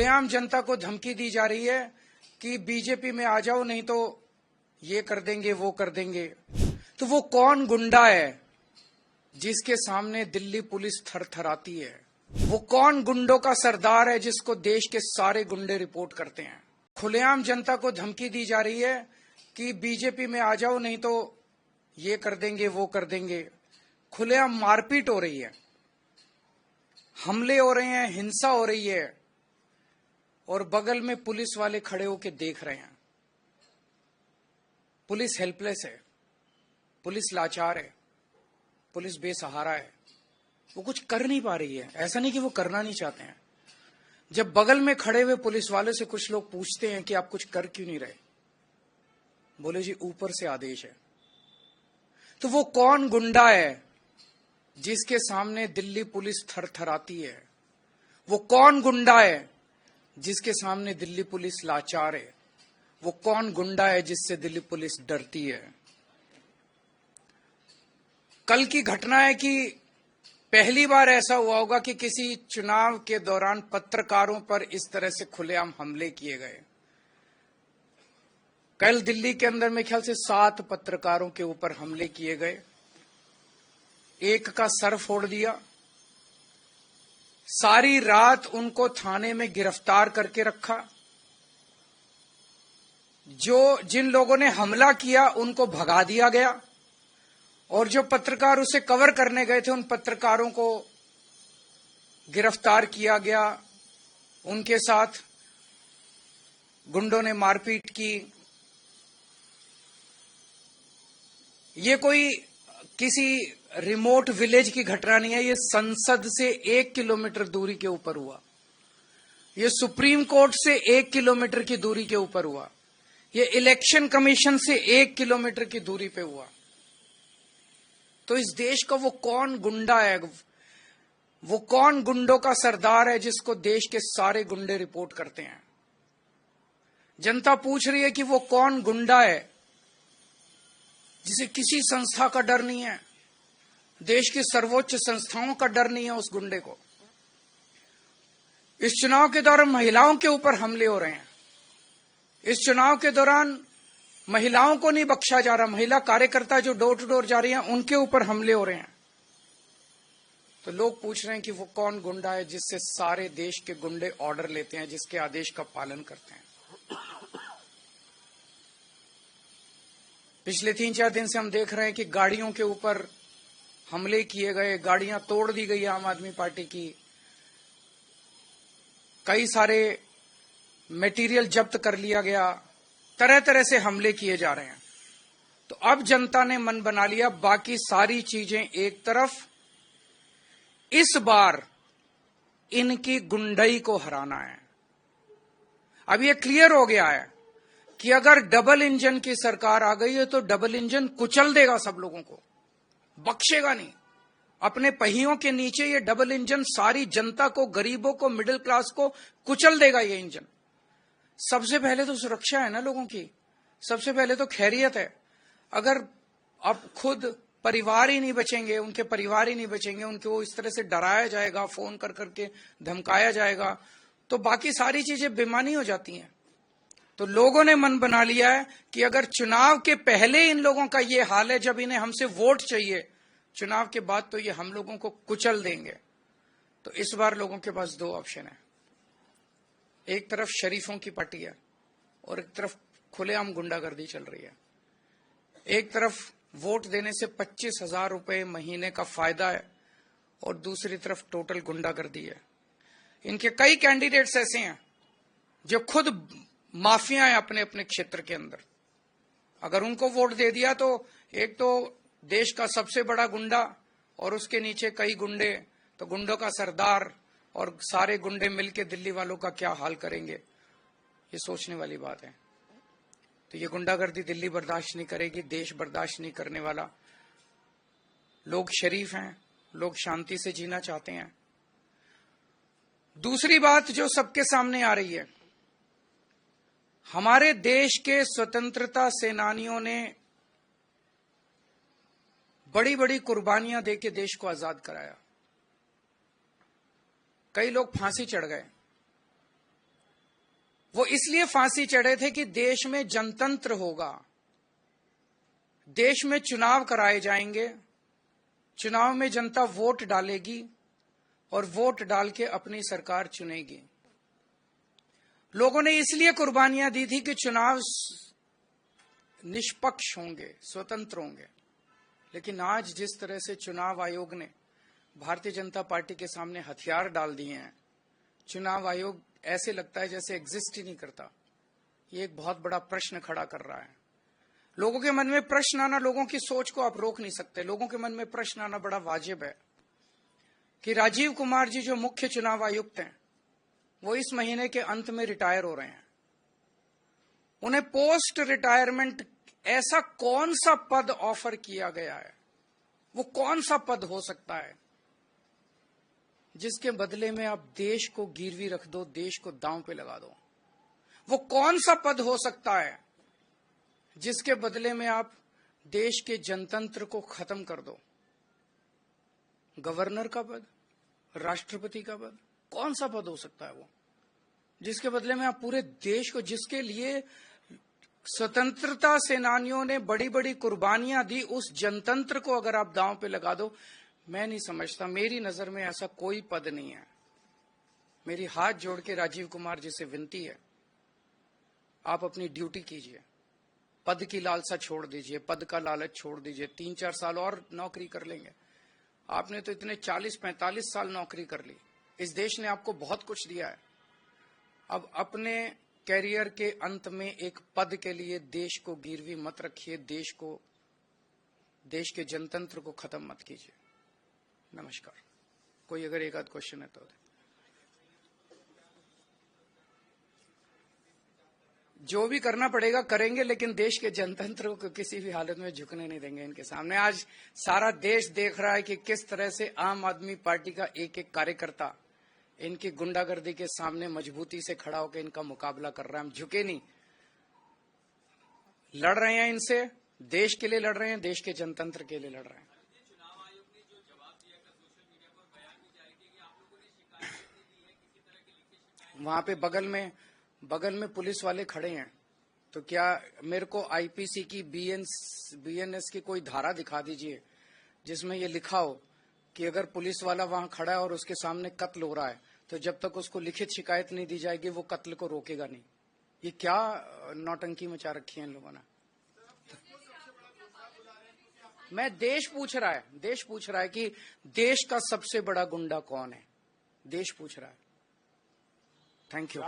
खुलेआम जनता को धमकी दी जा रही है कि बीजेपी में आ जाओ, नहीं तो ये कर देंगे वो कर देंगे। तो वो कौन गुंडा है जिसके सामने दिल्ली पुलिस थरथराती है? वो कौन गुंडों का सरदार है जिसको देश के सारे गुंडे रिपोर्ट करते हैं? खुलेआम जनता को धमकी दी जा रही है कि बीजेपी में आ जाओ, नहीं तो ये कर देंगे वो कर देंगे। खुलेआम मारपीट हो रही है, हमले हो रहे हैं, हिंसा हो रही है और बगल में पुलिस वाले खड़े होकर देख रहे हैं। पुलिस हेल्पलेस है, पुलिस लाचार है, पुलिस बेसहारा है, वो कुछ कर नहीं पा रही है। ऐसा नहीं कि वो करना नहीं चाहते हैं। जब बगल में खड़े हुए पुलिस वाले से कुछ लोग पूछते हैं कि आप कुछ कर क्यों नहीं रहे, बोले जी ऊपर से आदेश है। तो वो कौन गुंडा है जिसके सामने दिल्ली पुलिस थरथराती है? वो कौन गुंडा है जिसके सामने दिल्ली पुलिस लाचार है? वो कौन गुंडा है जिससे दिल्ली पुलिस डरती है? कल की घटना है कि पहली बार ऐसा हुआ होगा कि किसी चुनाव के दौरान पत्रकारों पर इस तरह से खुलेआम हमले किए गए। कल दिल्ली के अंदर मेरे ख्याल से 7 पत्रकारों के ऊपर हमले किए गए। एक का सर फोड़ दिया, सारी रात उनको थाने में गिरफ्तार करके रखा। जिन लोगों ने हमला किया उनको भगा दिया गया और जो पत्रकार उसे कवर करने गए थे उन पत्रकारों को गिरफ्तार किया गया। उनके साथ गुंडों ने मारपीट की। ये कोई किसी रिमोट विलेज की घटना नहीं है, ये संसद से 1 किलोमीटर दूरी के ऊपर हुआ। ये सुप्रीम कोर्ट से 1 किलोमीटर की दूरी के ऊपर हुआ। ये इलेक्शन कमीशन से 1 किलोमीटर की दूरी पे हुआ। तो इस देश का वो कौन गुंडा है, वो कौन गुंडों का सरदार है जिसको देश के सारे गुंडे रिपोर्ट करते हैं? जनता पूछ रही है कि वो कौन गुंडा है जिसे किसी संस्था का डर नहीं है, देश की सर्वोच्च संस्थाओं का डर नहीं है उस गुंडे को। इस चुनाव के दौरान महिलाओं के ऊपर हमले हो रहे हैं। इस चुनाव के दौरान महिलाओं को नहीं बख्शा जा रहा। महिला कार्यकर्ता जो डोर टू डोर जा रही हैं उनके ऊपर हमले हो रहे हैं। तो लोग पूछ रहे हैं कि वो कौन गुंडा है जिससे सारे देश के गुंडे ऑर्डर लेते हैं, जिसके आदेश का पालन करते हैं। पिछले 3-4 दिन से हम देख रहे हैं कि गाड़ियों के ऊपर हमले किए गए, गाड़ियां तोड़ दी गई आम आदमी पार्टी की, कई सारे मटेरियल जब्त कर लिया गया, तरह तरह से हमले किए जा रहे हैं। तो अब जनता ने मन बना लिया, बाकी सारी चीजें एक तरफ, इस बार इनकी गुंडई को हराना है। अब ये क्लियर हो गया है कि अगर डबल इंजन की सरकार आ गई है तो डबल इंजन कुचल देगा सब लोगों को, बख्शेगा नहीं। अपने पहियों के नीचे ये डबल इंजन सारी जनता को, गरीबों को, मिडिल क्लास को कुचल देगा ये इंजन। सबसे पहले तो सुरक्षा है ना लोगों की, सबसे पहले तो खैरियत है। अगर अब खुद परिवार ही नहीं बचेंगे, उनके परिवार ही नहीं बचेंगे, उनको इस तरह से डराया जाएगा, फोन कर करके धमकाया जाएगा, तो बाकी सारी चीजें बेमानी हो जाती हैं। तो लोगों ने मन बना लिया है कि अगर चुनाव के पहले इन लोगों का ये हाल है, जब इन्हें हमसे वोट चाहिए, चुनाव के बाद तो ये हम लोगों को कुचल देंगे। तो इस बार लोगों के पास 2 ऑप्शन है। एक तरफ शरीफों की पार्टी है और एक तरफ खुलेआम गुंडागर्दी चल रही है। एक तरफ वोट देने से 25,000 रुपए महीने का फायदा है और दूसरी तरफ टोटल गुंडागर्दी है। इनके कई कैंडिडेट्स ऐसे हैं जो खुद माफिया है अपने अपने क्षेत्र के अंदर। अगर उनको वोट दे दिया तो एक तो देश का सबसे बड़ा गुंडा और उसके नीचे कई गुंडे, तो गुंडों का सरदार और सारे गुंडे मिलके दिल्ली वालों का क्या हाल करेंगे, ये सोचने वाली बात है। तो ये गुंडागर्दी दिल्ली बर्दाश्त नहीं करेगी, देश बर्दाश्त नहीं करने वाला। लोग शरीफ हैं, लोग शांति से जीना चाहते हैं। दूसरी बात जो सबके सामने आ रही है, हमारे देश के स्वतंत्रता सेनानियों ने बड़ी बड़ी कुर्बानियां देके देश को आजाद कराया। कई लोग फांसी चढ़ गए, वो इसलिए फांसी चढ़े थे कि देश में जनतंत्र होगा, देश में चुनाव कराए जाएंगे, चुनाव में जनता वोट डालेगी और वोट डाल के अपनी सरकार चुनेगी। लोगों ने इसलिए कुर्बानियां दी थी कि चुनाव निष्पक्ष होंगे, स्वतंत्र होंगे। लेकिन आज जिस तरह से चुनाव आयोग ने भारतीय जनता पार्टी के सामने हथियार डाल दिए हैं, चुनाव आयोग ऐसे लगता है जैसे एग्जिस्ट ही नहीं करता। ये एक बहुत बड़ा प्रश्न खड़ा कर रहा है। लोगों के मन में प्रश्न आना, लोगों की सोच को आप रोक नहीं सकते। लोगों के मन में प्रश्न आना बड़ा वाजिब है कि राजीव कुमार जी जो मुख्य चुनाव आयुक्त हैं, वो इस महीने के अंत में रिटायर हो रहे हैं। उन्हें पोस्ट रिटायरमेंट ऐसा कौन सा पद ऑफर किया गया है, वो कौन सा पद हो सकता है जिसके बदले में आप देश को गिरवी रख दो, देश को दांव पे लगा दो? वो कौन सा पद हो सकता है जिसके बदले में आप देश के जनतंत्र को खत्म कर दो? गवर्नर का पद, राष्ट्रपति का पद, कौन सा पद हो सकता है वो जिसके बदले में आप पूरे देश को, जिसके लिए स्वतंत्रता सेनानियों ने बड़ी बड़ी कुर्बानियां दी, उस जनतंत्र को अगर आप दांव पे लगा दो? मैं नहीं समझता, मेरी नजर में ऐसा कोई पद नहीं है। मेरी हाथ जोड़ के राजीव कुमार जी से विनती है, आप अपनी ड्यूटी कीजिए, पद की लालसा छोड़ दीजिए, पद का लालच छोड़ दीजिए। 3-4 साल और नौकरी कर लेंगे। आपने तो इतने 40-45 साल नौकरी कर ली, इस देश ने आपको बहुत कुछ दिया है। अब अपने कैरियर के अंत में एक पद के लिए देश को गिरवी मत रखिए, देश के जनतंत्र को खत्म मत कीजिए। नमस्कार। कोई अगर एक आध क्वेश्चन है तो जो भी करना पड़ेगा करेंगे, लेकिन देश के जनतंत्र को किसी भी हालत में झुकने नहीं देंगे इनके सामने। आज सारा देश देख रहा है कि किस तरह से आम आदमी पार्टी का एक एक कार्यकर्ता इनकी गुंडागर्दी के सामने मजबूती से खड़ा होकर इनका मुकाबला कर रहा है। हम झुके नहीं, लड़ रहे हैं इनसे, देश के लिए लड़ रहे हैं, देश के जनतंत्र के लिए लड़ रहे हैं। वहां पे बगल में पुलिस वाले खड़े हैं, तो क्या मेरे को आईपीसी की बीएनएस की कोई धारा दिखा दीजिए जिसमें ये लिखा हो कि अगर पुलिस वाला वहां खड़ा है और उसके सामने कत्ल हो रहा है तो जब तक उसको लिखित शिकायत नहीं दी जाएगी वो कत्ल को रोकेगा नहीं। ये क्या नौटंकी मचा रखी है इन लोगों ने? मैं देश पूछ रहा है कि देश का सबसे बड़ा गुंडा कौन है, देश पूछ रहा है। Thank you.